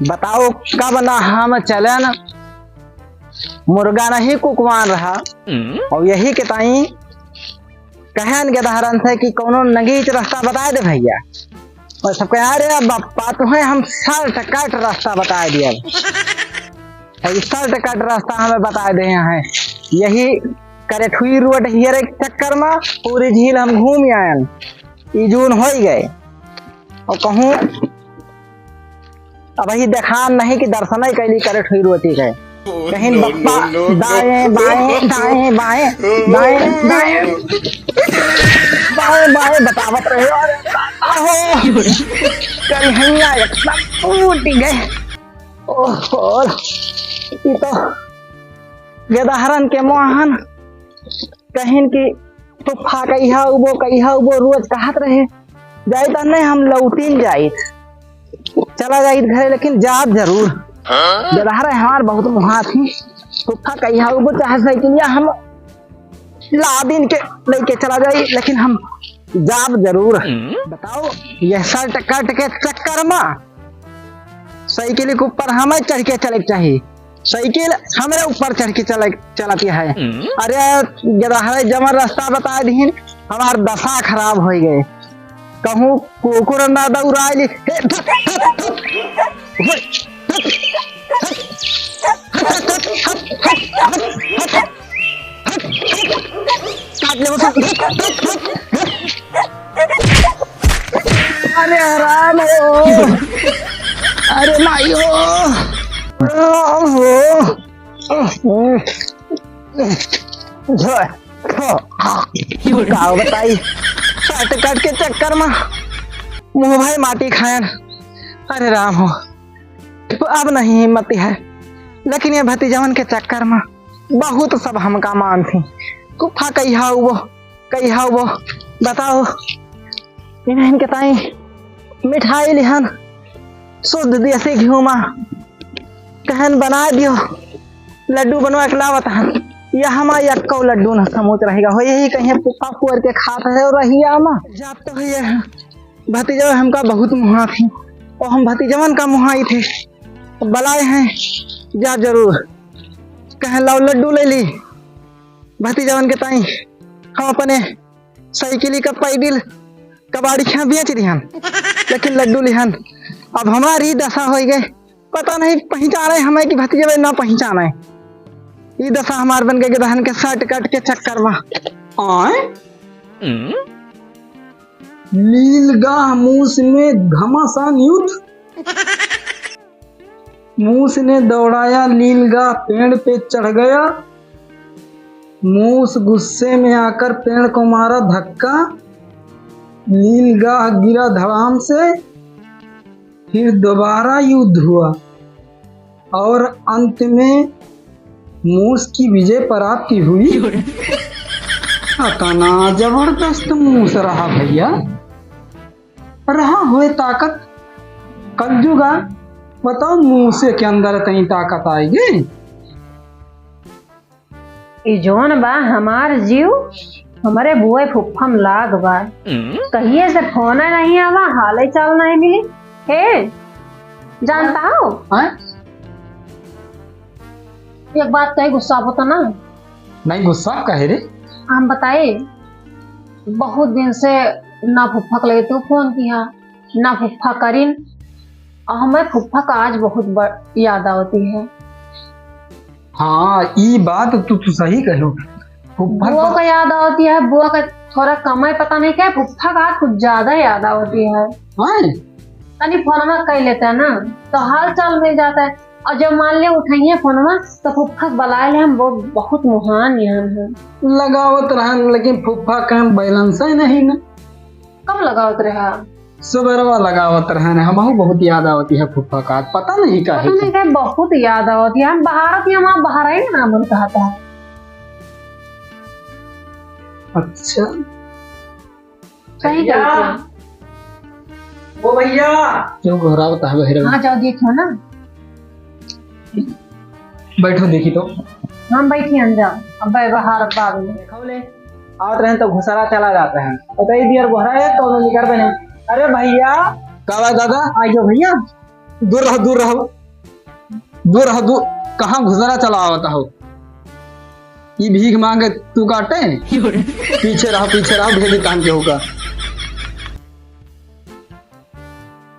बताओ कब ना हम चले न मुर्गा नहीं कुकवान रहा और यही के ताई कहन के दहरन थे कि कोनो नगीच रास्ता बता दे भैया और सब कह अरे बप्पा तुम्हें हम शर्ट कट रास्ता बता दिया शर्ट कट रास्ता हमें बता दे हैं यही करेठुई रोड हियर एक चक्कर में पूरी झील हम घूम आयन जून हो गए और कहूँ अब ही देखा नहीं कि दर्शन ही कैली करेठुई रोटी गए कहीं बप्पा दाएं बाएं दाएं बाएं दाएं दाएं बाएं बाएं बतावत रहे और करिहैया एकदम टूट गए और ये तो गेदहरन के मोहन कहीं की तूफा कहिया उबो रोज कहत रहे जाए तो नहीं हम लौटीन जाए चला जाए घरे लेकिन जात जरूर गेदहर हमार बहुत मुहा थी तूफा कहिया उबो चाहे साइकिलिया हम ला दिन के लेके चला जाए लेकिन हम जाब जरूर। बताओ यह शर्ट कट के चक्कर में साइकिल के ऊपर हमें चढ़ के चले चाहिए साइकिल हमारे ऊपर चढ़ के चलाती है अरे गेदहर जमर रास्ता बता दीन हमार दशा खराब हो गए कहूँ कुकुर ना दौड़ाई अरे आराम हो अरे माई हो बताई शर्ट कट के चक्कर में मुँह भाई माटी खायन अरे राम हो अब नहीं हिम्मत है लेकिन ये भतीजवन के चक्कर में बहुत सब हमका मान थी कुफा कहिया वो बताओ इनके ताई मिठाई लिहन शुद्ध देसी घी में कहन बना दियो लड्डू बनवा के लावत हन या हमारा यक्को लड्डू न समोच रहेगा हो यही कहीं पुप्पा कुर के खात है और रहिया मा जात तो है भतीजा हमका बहुत मुहा थी और हम भतीजवन का मुहाई थे बलाए हैं जा जरूर कह लाओ लड्डू ले ली भतीजवन के ताई हम अपने साइकिल का पैडिल कबाड़ी खा बेच दिहन लेकिन लड्डू लिहन अब हमारी दशा हो गए पता नहीं पहचाने हमें कि भतीजे ना पहचाने ये दशा हमार बन गए दहन के शर्ट कट के चक्कर में आए नीलगाह मूस में घमासान युद्ध मूस ने दौड़ाया नीलगाह पेड़ पे चढ़ गया मूस गुस्से में आकर पेड़ को मारा धक्का नीलगाह गिरा धड़ाम से फिर दोबारा युद्ध हुआ और अंत में मूस की विजय प्राप्ति हुई। अतना जबरदस्त मूस रहा भैया रहा हुए ताकत कलजुगा बताओ मूसे के अंदर इतनी ताकत आएगी जोन बा हमार जीव हमारे बुए फुफ्फम लाग बा कहिए से फोन नहीं आवा हाल चाल नहीं मिली हे जानता हो एक बात कही गुस्सा होता ना नहीं गुस्सा कहे रे हम बताए बहुत दिन से ना फुफ्फा के लगे तू फोन किया ना फुफ्फा करीन और हमें फुफ्फा का आज बहुत याद आती है। हाँ ये बात तू सही कहो बुआ का याद आती है बुआ का थोड़ा कम है पता नहीं क्या फुफ्फा का आज कुछ ज्यादा याद आती है तनी फोन में कह लेते हैं ना तो हाल चाल मिल जाता है और जब मान ले उठाइए फोन में तो फुफ्फा बुलाए ले हम बहुत मुहान है लगावत रहन लेकिन फुफ्फा का बैलेंस ही नहीं ना कब लगावत रहा सुबरवा लगावत रहन हम बहुत याद आवती है फुफ्फा का पता नहीं का है बहुत याद आवती है हम बाहर ही ना मन कहता है। अच्छा सही कहते वो भैया क्यों घबरावता है बहरा हाँ जाओ देखो ना बैठो देखी तो हम बैठे अंजाओ अब बाहर बाबू देखो ले आते रहे तो घुसरा चला जाता है पता ही दियर घोरा है तो निकर बने अरे भैया कब दादा आइयो भैया दूर रहो दूर रहो दूर रहो दूर। कहाँ घुसरा चला आवता हो? ये भीख मांगे तू काटे? पीछे रहो भेद कान के होगा।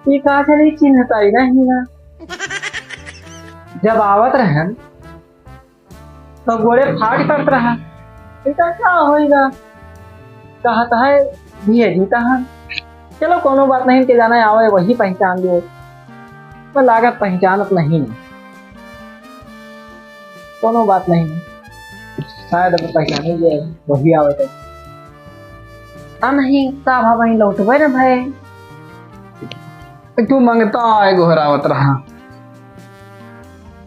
ये कहा चली चिन्हता ही नहीं ना। जब आवत रहन तो गोड़े फाट करत रहा। बेटा क्या होएगा? कहता है ये जीता है। चलो कोनो बात नहीं, के जाना आवे वही पहचान लियो। पर लागत पहचानत नहीं, कोनो बात नहीं, शायद अब पहचान ही जाए वही आवे तो। नहीं का भाई लौटबे ना भाई। तू मंगता आए गोहरावत रहा।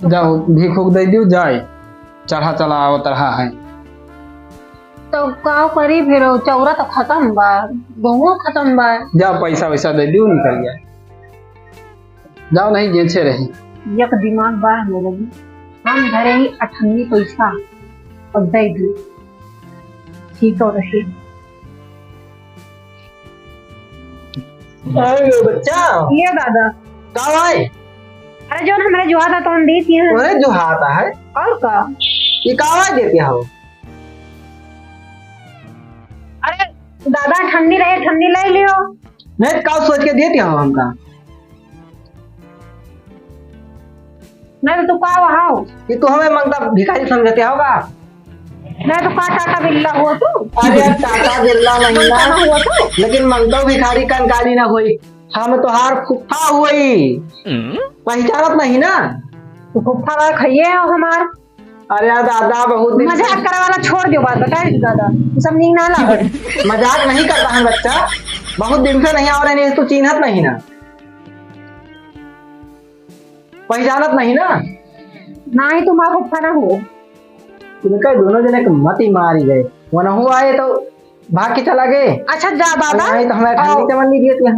जाओ भीख उख दे दियो जाए। चढ़ा चला आवत रहा है। तो का करी फिर? चौरा तो खत्म बा, गहुआ खत्म बा। जाओ पैसा वैसा दे दियो निकल गया। जाओ नहीं जेछे रही। एक दिमाग बा मेरे भी, हम धरे ही 98 पैसा और दे दी ठीक हो रही। अरे बच्चा ये दादा कब आए? अरे जो हमारे जो आता तो हम दी थी। अरे जो आता है और का ये कहाँ देते हो? अरे दादा ठंडी रहे, ठंडी ले लियो। नहीं कब सोच के देते हो हमका? नहीं तो का वहां ये तो हमें मंगता भिखारी समझते होगा। नहीं तो का टाटा बिल्ला हो तू। अरे टाटा बिरला नहीं ना हुआ तो, लेकिन मंगता भिखारी कंकाली ना हुई। हम तो हार फुफा हुई, पहचानत नहीं ना। तो फुफा का खाइए हो हमार। अरे दादा बहुत दिन मजाक करे वाला छोड़ दो बात, बता दादा समझी ना ला। मजाक नहीं करता है बच्चा, बहुत दिन से नहीं आ रहे हैं तो चिन्हत नहीं ना, पहचानत नहीं ना। ना ही तुम फुफा ना हो। इनका दोनों जने के मत ही मारी गए। वो न हुआ है तो भाग के चला गए। अच्छा जा दादा, नहीं तो हमें ठंडी चमन दिए थे।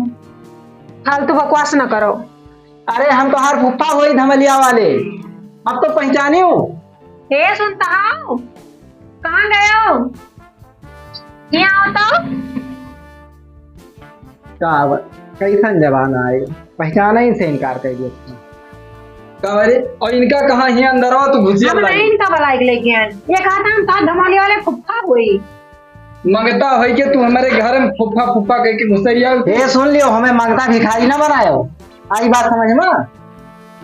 फालतू बकवास न करो। अरे हम तो हर फुफा हुई धमलिया वाले, अब तो पहचाने हूँ। हे सुनता हो, कहाँ गए हो? यहाँ आओ तो। कैसन जबान आएगा, पहचाना ही से इनकार कर दिया। अरे और इनका कहाँ ही अंदर हो तो घुसिया हम नहीं इनका भलाई के लेके आए। ये कहा था हम था धमाली वाले फुफा हुई। मंगता है कि तू हमारे घर में फुफा फुफा कह के घुसरिया। ये सुन लियो, हमें मंगता भिखारी ना बनायो। आई बात समझ में?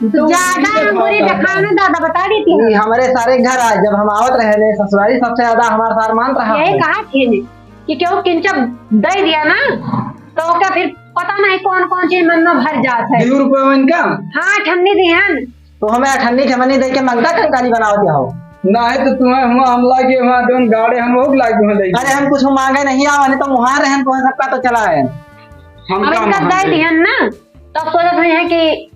ज्यादा बुरी दिखाने दादा बता दी थी। हमारे सारे घर आए जब हम आवत रहे ससुराली सबसे ज्यादा हमारा सार मान रहा। यही कहा थी कि क्यों किंचक दे दिया ना तो क्या फिर पता नहीं कौन कौन चीज मन में भर जाता है। 2 रुपए इनका। हाँ ठंडी दी है तो हमें ठंडी ठमनी दे के मंगता कंकाली बनाओ दिया हो ना है तो तुम्हें हम हमला के वहां दोन गाड़े हम लोग लागे हो। अरे हम कुछ मांगे नहीं आओ, नहीं तो वहां रहे तो सबका तो चला है। अब इनका दे दी है ना तब सोच रहे हैं कि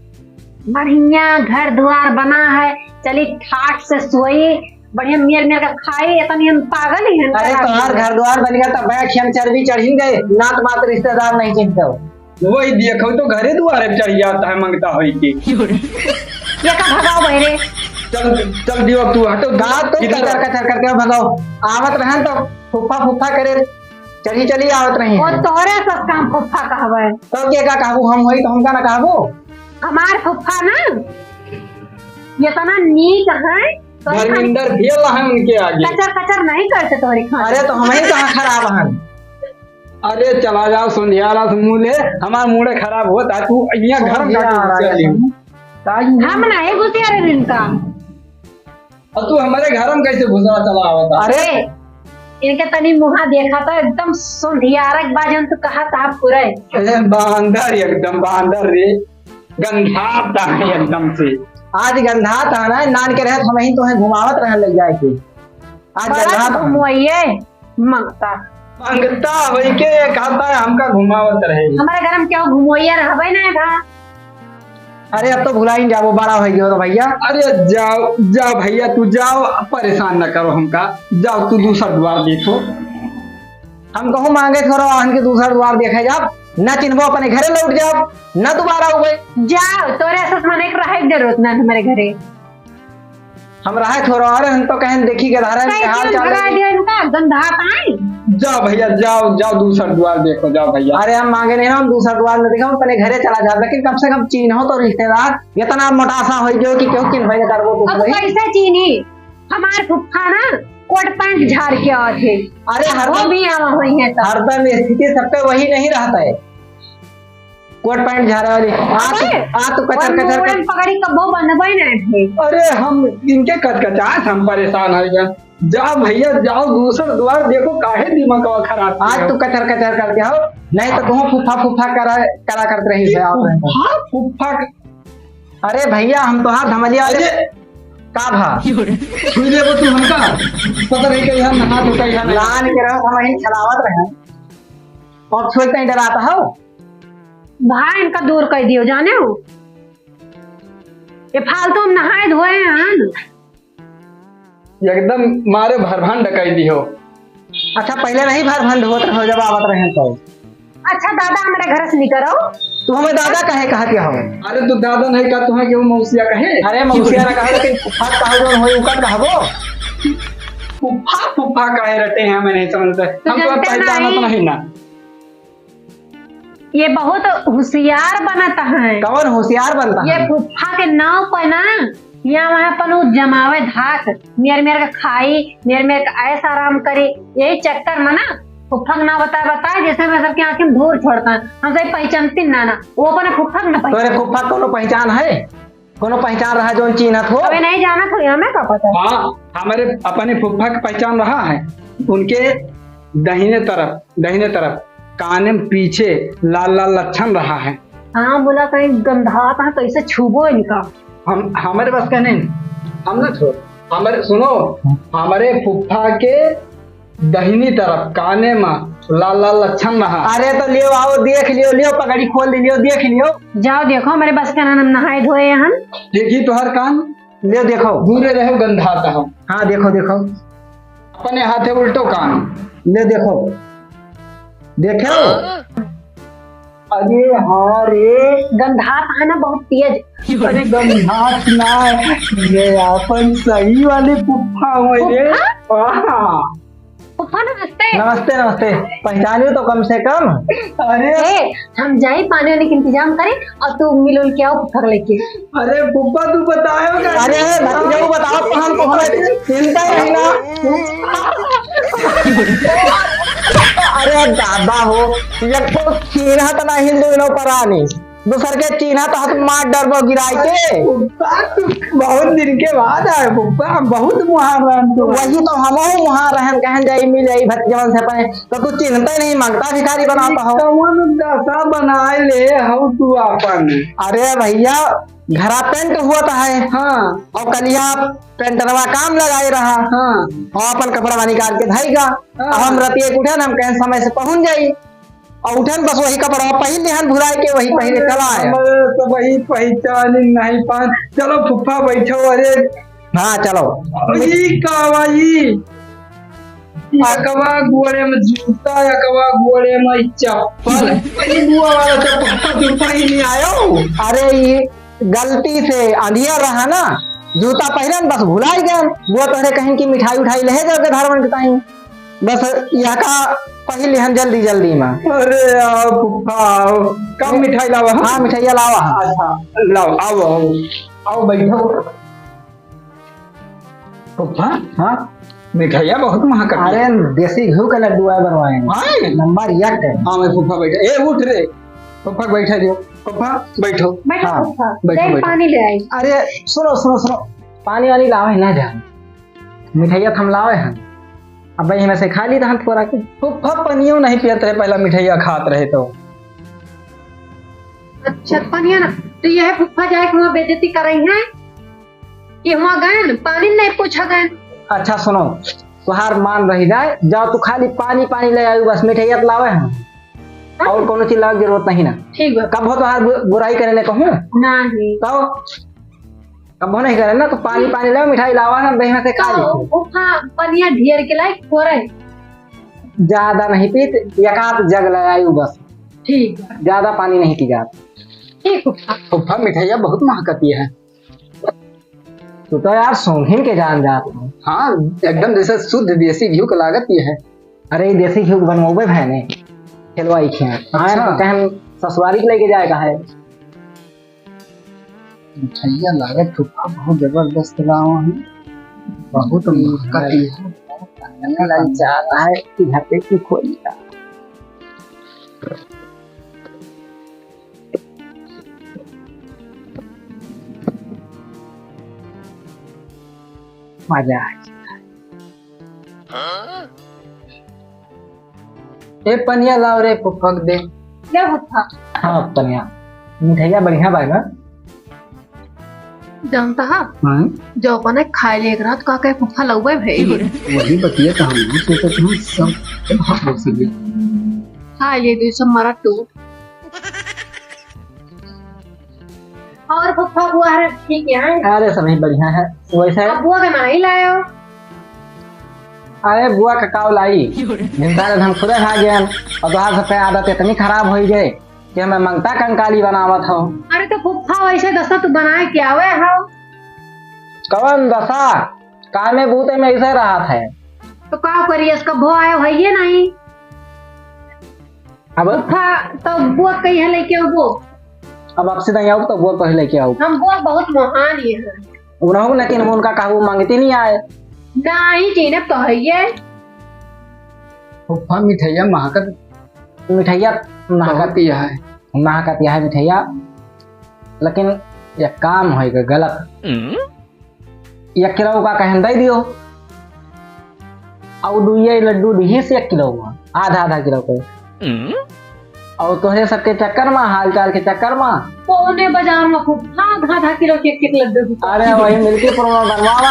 बढ़िया घर द्वार बना है, चली ठाट से सोई बढ़िया मेर मेर का खाई। इतनी हम पागल ही हैं। अरे तुम्हार घर द्वार बन गया तो बैठ हम चर्बी चढ़ी गए, नात मात रिश्तेदार नहीं चिंता हो। वही देखो तो घरे द्वारे चढ़ जाता है मंगता है कि ये का भगाओ बहरे। चल चल दियो तू हटो। गात तो कचर करके भगाओ। आवत रहन तो फुफा फुफा करे चढ़ी चली आवत रही। और तोरे सब काम फुफा कहवे तो के का कहबू हम होई तो हमका ना कहबू। हमार फुफा ना ये तना नीक है तो धर्मिंदर भेल है उनके आगे। कचर कचर नहीं करते तोरे खाना। अरे तो हम ही कहाँ खराब हन। अरे चला जाओ संध्यारा से मुँह ले, हमारा मुँह खराब होता है। तू यहाँ घर में हम नहीं घुसे अरे इनका। और तू हमारे घर में कैसे घुसा चला आवता? अरे इनके तनी मुहा देखा तो एकदम सुंधियारक बाजन तो कहा था पूरे। अरे बांदर एकदम बांदर रे, गंधाता है एकदम से। आज गंधा था ना नान के रहत हम ही तो है घुमावत रह ले जाए के। आज गंधा था घुमाइए मंगता मंगता वही के कहता है हमका घुमावत रहे। हमारे घर में क्यों घुमाइए रहबे ना था। अरे अब तो भुलाई जाओ, बड़ा हो गया तो भैया। अरे जाओ जाओ भैया तू जाओ, परेशान न करो हमका। जाओ तू दूसरा द्वार देखो। हम कहूँ मांगे थोड़ा वाहन के दूसरा द्वार देखे जाओ, न चिन्हबो अपने घरे लौट जाओ, न दोबारा हुए जाओ। तोरे ऐसा मने रहे जरूरत ना हमारे घरे। हम रहे थोड़ा और हम तो कहें देखी के धारा के हाल कैसे चाल भगा दिया इनका गंधात आए। जाओ भैया जाओ जाओ दूसरा द्वार देखो जाओ भैया। अरे हम मांगे नहीं ना, हम दूसरा द्वार में देखा, हम अपने घरे चला जाता, लेकिन कम से कम चीन हो तो रिश्तेदार इतना मोटासा हो जो कि क्यों किन भाई कर वो अब तो कैसे चीनी हमारे फुफ्फा ना कोट पैंट झाड़ के आए थे। अरे वो हरदम भी आवा हुई है तब। हरदम स्थिति सब पे वही नहीं रहता है, कोट पैंट झाड़े वाली आ तो कचर कचर कर। पकड़ी कब्बो बनबई नहीं थे। अरे हम इनके कचकचाहट हम परेशान हो गए। जाओ भैया जाओ दूसरा द्वार देखो, काहे दिमाग खराब आज तू कचर कचर करके हो, नहीं तो तुम फुफा फुफा करा करते रही से आप। हाँ फुफ्फा। अरे भैया हम तो हाथ धमलिया वाले का भा छुई देबो तू हमका, पता नहीं कहीं हम नहा तो कहीं हम लान के रहो, हम यही छलावत रहे और छोड़ कहीं डराता हो। भाई इनका दूर कर दियो जाने हो, ये फालतू हम नहाए धोए हैं। एकदम मारे भरभान डकाई दी हो। अच्छा पहले नहीं भर भंड होत रहो जब आवत रहे तो। अच्छा दादा हमारे घर से निकलो। तू हमें दादा कहे कहा क्या हो? अरे तू दादा नहीं का तुम्हें क्यों मौसिया कहे? अरे मौसिया ना कहा, लेकिन फुफा कहो जो होई उकर कहबो। फुफ्फा फुफ्फा कहे रहते हैं, हमें नहीं समझते। तो हमको जानते पहचानत नहीं। नहीं ना। ये बहुत होशियार बनता है। कौन होशियार बनता ये है? फुफ्फा के नाव पर ना यहाँ वहाँ पर जमावे धाक मेर मेर का खाई मेर मेर का ऐसा आराम करे, यही चक्कर में ना फुफ्फा ना बताए जैसे मैं सबकी आंखें में धूल छोड़ता है। हम सही पहचानती ना वो अपने फुफ्फा ना तोरे पहचान। फुफा कोनो पहचान है? कोनो पहचान रहा जो चिन्हत हो? अबे नहीं जाना तो हमें क्या पता। हाँ हमारे अपने फुफ्फा की पहचान रहा है। उनके दाहिने तरफ काने में पीछे लाल लाल लक्षण रहा है। हाँ बोला कहीं गंधा था कैसे छुबो इनका। हम हमारे बस का नहीं, हम ना छोड़। हमारे सुनो, हमारे फुफ्फा के दाहिनी तरफ काने में लाल लाल लक्षण रहा। अरे तो लियो आओ देख लियो, लियो पगड़ी खोल लियो देख लियो। जाओ देखो हमारे बस का नाम नहाए धोए हैं। देखी तुहार कान लियो देखो। दूरे रहो गंधाता हो। हाँ देखो देखो, अपने हाथे उल्टो कान। ले देखो देखो। अरे हाँ रे, गंधा था ना बहुत तेज। अरे गंधात ना, ये अपन सही वाले फुफ्फा हो रे। हाँ फुफ्फा नमस्ते। नमस्ते नमस्ते, पहचानियो तो कम से कम। अरे हम जाए पानी वाने का इंतजाम करें और तू मिल के आओ फुफ्फा लेके। अरे फुफ्फा तू बताओ। अरे भतीजा को बताओ तो हम तो हमें चिंता ही नहीं ना। अरे दादा हो, एक तो चीन्हा तो नहीं हिंदू परानी, दूसर के चीन्हा तो हाथ मार डरबो गिराई के। फुफ्फा तू बहुत दिन के बाद आए फुफ्फा, बहुत मुहार रहन तू। वही तो हम वहाँ रहन कहन जाई मिल जाई भतीजवन से पहले, तो तू चिन्हता ही नहीं, मांगता भिखारी बनाता हो। कौन दशा बनाए ले हो तू अपन। अरे भैया घरा पेंट हुआ था है, हाँ और कलिया पेंटरवा काम लगाए रहा, हाँ और अपन कपड़ा निकाल के धाईगा। अब हम रतिये उठन, हम कहें समय से पहुंच जाई, और उठन बस वही कपड़ा पहन लिहन भुराई के वही पहले चला आया। तो वही पहचान नहीं पान। चलो फुफ्फा बैठो। अरे हाँ चलो। ई कावाई, अकवा गोड़े में जूता, अकवा गोड़े में चप्पल। ई बुआ वाला चप्पल तू पहन नहीं आयो। अरे ये गलती से अंधिया रहा ना, जूता पहनन बस भुलाई गए। वो तोहरे कहीं की मिठाई उठाई ले जाओ के धरवन के ताई, बस यहाँ का पहले हम जल्दी जल्दी में। अरे आओ फुफ्फा आओ, कब मिठाई लावा? हाँ मिठाइया लावा। अच्छा लाओ, आओ आओ आओ बैठो। फुफ्फा हाँ मिठाइया बहुत महंगा। अरे देसी घी का लड्डू है बनवाएंगे, नंबर एक है। हाँ मैं फुफ्फा बैठा। ए उठ रे, फुफ्फा बैठा दियो। फुफ्फा बैठो। बैठो हाँ, फुफ्फा, बैठो, देख बैठो। पानी ले आई। अरे सुनो सुनो सुनो, पानी वानी लावे ना जा, मिठाइया हम लावे हैं। अब भाई हमें से खा ली था थोड़ा के। फुफ्फा पनियो नहीं पियत रहे, पहला मिठाइया खात रहे तो। अच्छा पानी ना, तो यह फुफ्फा जाए के वहाँ बेइज्जती कर रही है कि वहाँ गए पानी नहीं पूछा गए। अच्छा सुनो, तुहार मान रही जाए, जाओ तू खाली पानी पानी ले आयु, बस मिठाइया तो लावे हैं और कोनो चीज लावे जरूरत नहीं ना। ठीक है। कब हो तुहार बुराई करे ने कहूँ नहीं तो कब हो नहीं करे ना, तो पानी पानी लाओ, मिठाई लावा ना, दही में से खा ली। तो फुफ्फा पनिया ढेर के लायक हो रहे। ज्यादा नहीं पीत, एकाध जग ले आयु बस, ठीक है ज्यादा पानी नहीं पी जाता। ठीक फुफ्फा। फुफ्फा मिठाइया बहुत महकती है। तू तो यार सोंघिन के जान जात हो। हाँ एकदम जैसे शुद्ध देसी घी का लागत ये है। अरे ये देसी घी बनवाबे भैने खेलवाई खे हाँ तो कहन ससुरारी के लेके जाएगा है। मिठाइया लागत फुफा बहुत जबरदस्त लाओ है, बहुत महकती है। ललचाता है कि घर पे की खोली का मजा आए। ए पनिया लाओ रे फुफा दे। क्या फुफा हाँ पनिया मिठाइया बढ़िया बा ना। जानता है हाँ जो अपने खाए ले रात का के फुफा लगवे भाई वही बतिया था हम सोचते हम सब बहुत लोग से खाए ले दे सब मारा टूट। और फुफा बुआ है ठीक है। अरे सभी बढ़िया है वैसे। अब बुआ का नहीं लाए हो। अरे बुआ का काव लाई जिनका हम खुद खा गए और तोहार सबके आदत इतनी खराब हो गई कि हमें मंगता कंकाली बनावत हो। अरे तो फुफा वैसे दसा तू बनाए क्या हुए हो। कवन दशा काय में बूते में ऐसे रहा था। तो क्या करिए इसका भो आया भैया नहीं। अब फुफा तो बुआ कही है लेके वो अब आपसे नहीं आऊ तो बुआ पहले क्या आऊ। हम बुआ बहुत महान ही है। उन्होंने लेकिन उनका कहू मांगती नहीं आए। नहीं चीने तो है ये फुफा मिठाइया महकत मिठाइया महकती है। महकती है मिठाइया लेकिन ये काम होएगा गलत। एक किलो का कहन दे दियो और दुइये लड्डू दी से 1 किलो में आधा किलो के और तोहरे सबके चक्कर में हाल चाल के चक्कर में पौने बाजार में फुफा आधा किलो के लड्डू। अरे वही मिलके प्रोग्राम बनवावा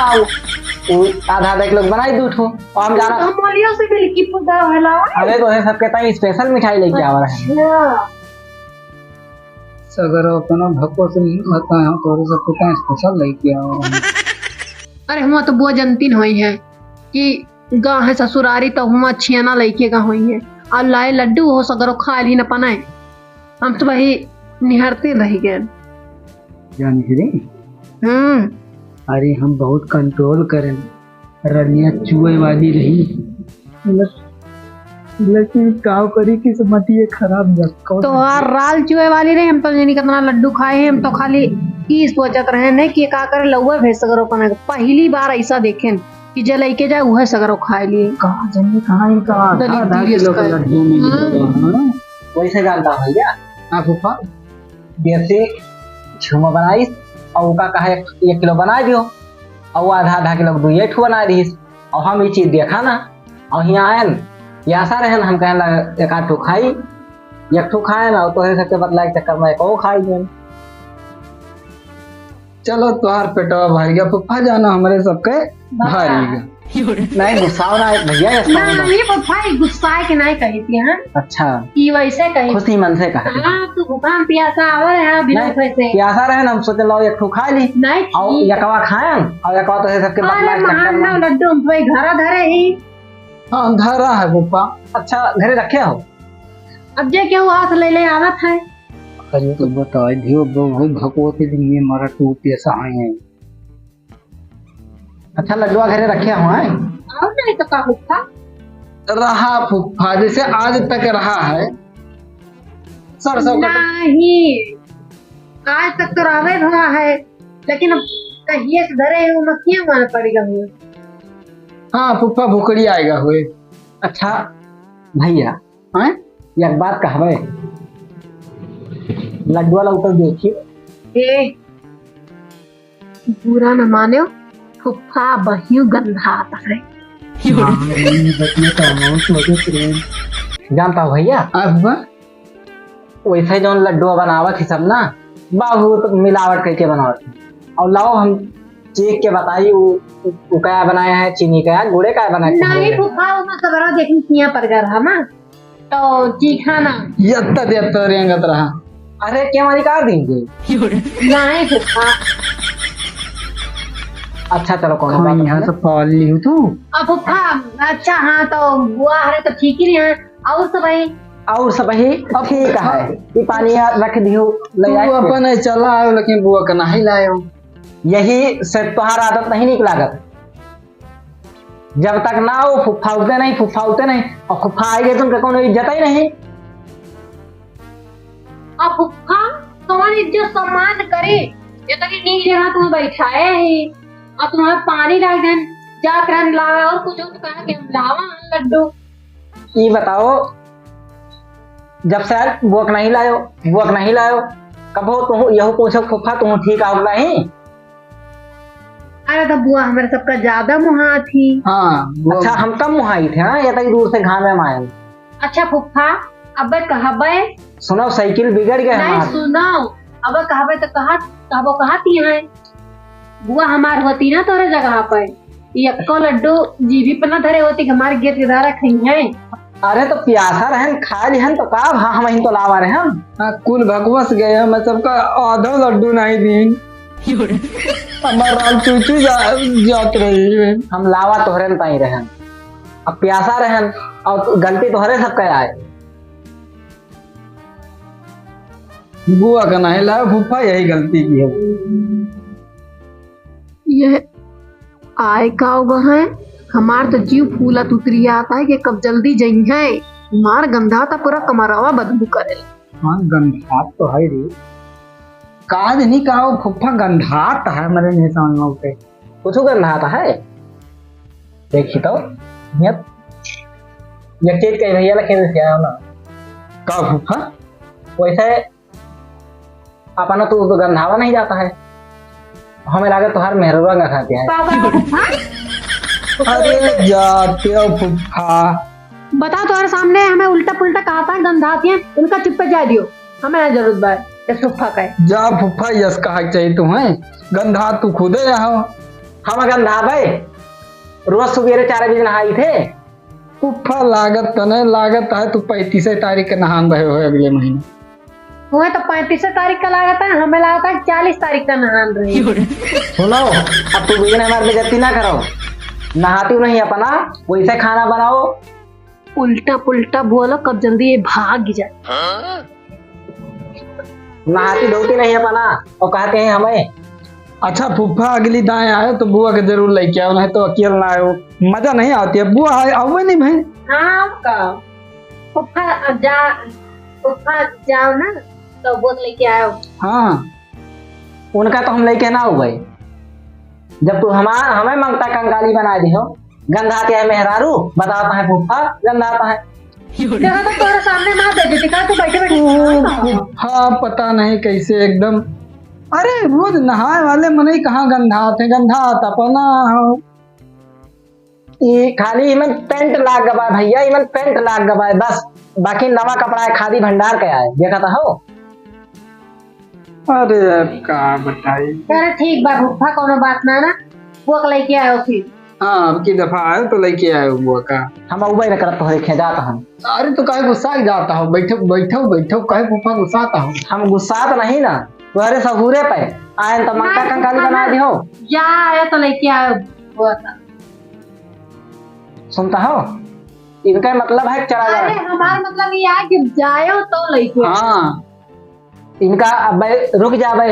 आधा किलो बनाई दूठू और हम जाना हम वालियों से मिलके पूजा होला। अरे तोहरे सबके ताई स्पेशल मिठाई लेके आवा रहे सगर अपना भक्को से नहीं खाता है तो सबको कहीं स्पेशल लेके आओ। अरे हुआ तो बुआ जनती हुई है कि गाँव है ससुरारी तो हुआ छियाना लेके गा हुई है और लाए लड्डू हो सगरो खा ली न पनाए। हम तो वही निहरते रह गए। जानगिरी अरे हम बहुत कंट्रोल करें रनिया चुए वाली रही लेकिन काव करी किस्मत ये खराब तो राल चुए वाली रही। हम तो नहीं कितना लड्डू खाए हैं। हम तो खाली ई सोचत रहे ने कि का करे लौवा भेज सगरो पना। पहली बार ऐसा देखें कि जे लेके जाए वह सगरो खाए लिए। कहाँ जाने कहाँ इनका आधा किलो का लड्डू मिलेगा। वैसे जानता भैया हाँ फूफा देसी छुमा बनाई और का कहा 1 किलो बना दियो और आधा किलो दुइये ठू बना दी और हम ये चीज देखा ना और यहाँ आए ये आशा रहे हम कहने लगे 1 आध ठू खाई 1 ठू खाए ना तो सबके बदला के चक्कर में 1 खाई गए। चलो तुहार पेटवा भर गया फूफा जाना हमारे सबके भारी नहीं गुस्सा ना भैया नहीं फुफा गुस्सा के नहीं कही थी। हाँ अच्छा कि वैसे कही खुशी मन से कहा। हाँ तू भूखान प्यासा आवे है बिना पैसे प्यासा रहे ना हम सोचे लो 1 ठू खा ली नहीं और 1 खाए और 1 तो सबके बदला के चक्कर में लड्डू भाई घर धरे ही। हाँ धरा है फूफा। अच्छा घरे रखे हो अब जे क्यों हाथ ले ले आदत है। अरे तो बताओ धियो बहुत भगवती दिन में मारा टूट ऐसा आए हैं। अच्छा लड्डुआ घरे रखे हुआ है और नहीं तो का फुफा रहा फूफा जैसे आज तक रहा है सरसों का नहीं आज तक तो रावे रहा है लेकिन अब कहिए से धरे हो मक्खियां मार पड़ेगा हुए। हाँ फूफा भुकड़ी आएगा हुए। अच्छा भैया हैं एक बात कहवे लड्डुआ लौटर देखिए बुरा न मानो फुफा बहियो गंधा आता है। जानता हो भैया अब वैसे जो लड्डुआ बनावत ही सब ना बाबू तो मिलावट करके बनावत और लाओ हम चीख के बताई वो क्या बनाया है चीनी का गुड़े का बनाया नहीं फुफा वो मत करो देखी किया पर कर है ना तो चीखा ना यत्ता रेंगत रहा। अरे क्या हमारी कार देंगे नहीं फुफा। अच्छा चलो कौन बात यहाँ से पाल ली हूँ तू अब फुफा अच्छा हाँ तो बुआ है तो ठीक ही नहीं है और सब ही ठीक है ये पानी रख दियो ले तू अपन चला आयो लेकिन बुआ का नहीं लायो। यही से तुम्हारा आदत नहीं निकला कर। जब तक ना हो फुफ्फा उठते नहीं, फुफ्फा उठते नहीं, और फुफ्फा आएंगे तुमको कोनो इज्जत ही नहीं। अब फुफ्फा तुम्हारी इज्जत सम्मान करे, ये तक नीक जगह तुम्हें बैठाए है और तुम्हारा पानी डाल दें जात रन लावा और कुछ तो कहा कि हम लावा लड्डू। ये बताओ, जब से बुक नहीं लायो कब हो तुम यह पूछो फुफ्फा तुम ठीक आओ नहीं। अरे तो बुआ हमारे सबका ज्यादा मुहा थी। हाँ अच्छा हम कम मुहाई थे ना, ये तक दूर से घाम में आए। अच्छा फुफ्फा अब कहबे सुनो साइकिल बिगड़ गया नहीं, हमारा। सुनो अब कहबे तो कहती है बुआ हमार होती ना तोरे जगह पे यक्को लड्डू जीभी पर ना धरे होती हमारे गेट के द्वारा खाई है। अरे तो प्यासा रहन खा लिहन तो का हम ही तो लावा रहे हम। हाँ, कुल भगवस गए हम सबका आधा लड्डू नहीं दीन। हमारा चूचू जात रही है। हम लावा तोहरे न ताई रहन, अब प्यासा रहन और गलती तोहरे सबका आए। बुआ का नहीं लाया, फूफा यही गलती की है। ये आए का है हमार तो जीव फूला तुतरी आता है कि कब जल्दी जई है। मार गंधा था पूरा कमरावा बदबू करे। हाँ गंधात तो है रे, काज नहीं कहा फूफा गंधात है, मेरे नहीं समझ में उठे। कुछ गंधा आता है देखी तो ये चीज कही भैया ना खेल से आया ना का फूफा वैसे अपना तो गंधावा नहीं जाता है, हमें लगा तो हर मेहरबा का खाते हैं। अरे जाते हो फूफा। बता तो सामने हमें उल्टा पुल्टा कहा था गंधाती है, उनका चुप पे जा दियो, हमें ना जरूरत बाय फुफ्फा का है। जा फूफा यस कहा चाहिए तुम्हें, गंधा तू खुदे रहो। हम गंधा भाई रोज सुबह 4 बजे नहाई थे। फूफा लागत तो नहीं, लागत है तू 35 तारीख के नहान रहे हो अगले महीने। हुए तो 35 तारीख का लागत है, हमें लागत है 40 तारीख का नहान रही। सुनो अब तू बिगन हमारे बेइज्जती ना करो, नहाती नहीं अपना वैसे खाना बनाओ। उल्टा पुल्टा बोलो कब जल्दी ये भाग जाए। नहाती धोती नहीं अपना और कहते हैं हमें। अच्छा फूफा अगली दाएं आए तो बुआ के जरूर लेके आओ, नहीं तो अकेले ना आयो, मजा नहीं आती है। बुआ आओ नहीं भाई। हाँ का फुफ्फा जाओ ना तो बोत लेके आओ। हाँ उनका तो हम लेके ना हो भाई, जब तू हमें मांगता कंगाली बना दी हो। गंधाते है मेहरारू बताता है फूफा गंधाता है। जगह तो तुम्हारे सामने मार दे देती का, तू बैठे बैठे। हाँ पता नहीं कैसे एकदम। अरे रोज नहाए वाले मन ही कहाँ गंधाते, गंधात अपना हो। ये खाली इमन पेंट लाग गवा भैया, इमन पेंट लाग गवा बस, बाकी नवा कपड़ा है खादी भंडार का है देखा था हो। अरे का बताई। अरे ठीक बा फुफ्फा कोनो बात ना ना, वो लेके आयो फिर। हाँ अब की दफा आए तो लेके आए बुआ का। हम उबई न करत तो देखे जाता हम। अरे तो कहे गुस्सा जाता हो, बैठो बैठो बैठो कहे फूफा गुस्साता हो। हम गुस्सा तो नहीं ना, तुम्हारे सबूरे पे आए तो मक्का कंगाली बना दी हो। जा आयो तो लेके आयो वो था। सुनता हो इनका मतलब है चला अरे जाए। हमारा मतलब ये है कि जायो तो लेके आओ। हाँ इनका अब रुक जावे,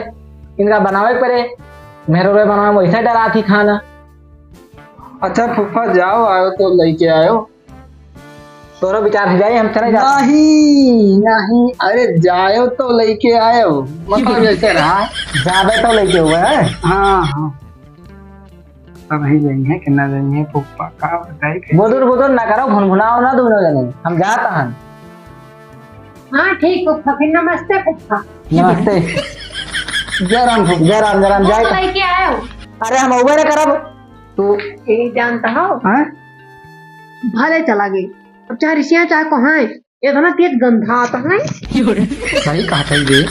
इनका बनावे पड़े, मेरे रोए बनावे वैसे डरा थी खाना। अच्छा फूफा जाओ आयो तो लेके आयो। तोरो विचार हो जाए हम चले जाते। नहीं नहीं, अरे जायो तो लेके आयो, मतलब जैसे रहा। जावे तो लेके हुए है। हाँ हाँ अब ही जाइए कि ना जाइए फूफा का बताए। बोदुर ना करो, भुनभुनाओ ना दोनों जने, हम जाता हैं। हाँ ठीक फुफ्फा, फिर नमस्ते फुफ्फा। नमस्ते। जय राम फूफा। जय राम जाए। तो लेके आयो। अरे हम उबे न करब तू। ये जानता हो हाँ भले चला गई, अब चाहे रिशिया चाहे कहाँ है, ये तो ना तेज गंधा आता है। सही कहा था ये।